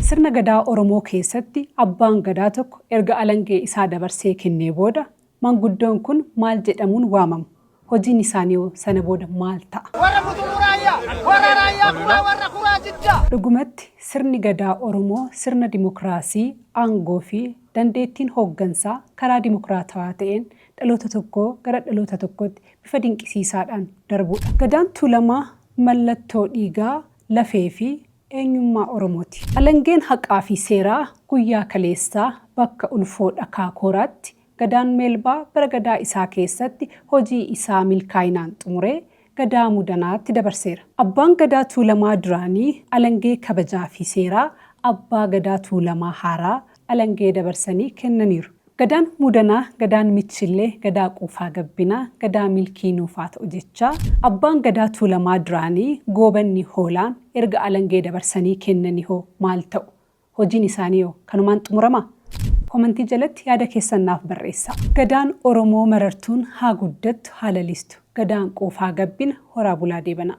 Sirna gadaa Oromoo keessatti abbaan gadaa tokko erga alangee isaa dabarsee kennee booda manguddoon kun maal jedhamuun waamamu? Hojiin isaanii sana booda maal ta'a? Dhugumatti sirni gadaa Oromoo sirna dimokiraasii, aangoo fi dandeettiin hooggansaa karaa dimokiraatawaa ta'een dhaloota tokkoo gara dhaloota tokkootti bifa dinqisiisaadhaan darbudha. Gadaan Tuulamaa mallattoo dhiigaa, lafee fi eenyummaa Oromooti. Alangeen haqaa fi seeraa guyyaa kaleessaa bakka ulfoo dhakaa kooraatti gadaan Meelbaa bara gadaa isaa keessatti hojii isaa milkaa'inaan xumuree gadaa Mudanaatti dabarseera. Abbaan gadaa Tuulamaa duraanii alangee kabajaa fi seeraa abbaa gadaa Tuulamaa haaraa alangee dabarsanii kennaniiru. Gadaan Mudanaa, gadaan Michillee, gadaa Quufaa Gabbinaa, gadaa Milkii Nuufaa ta'u jechaa abbaan gadaa Tuulamaa duraanii goobanni hoolaan erga alangee dabarsanii kennanii hoo maal ta'u? Hojiin isaanii hoo kanumaan xumurama? Komentii jalatti yaada keessan naaf barreessaa. Gadaan Oromoo marartuun haa guddattu haa lalistu. Gadaan Quufaa Gabbina horaa bulaa deebana.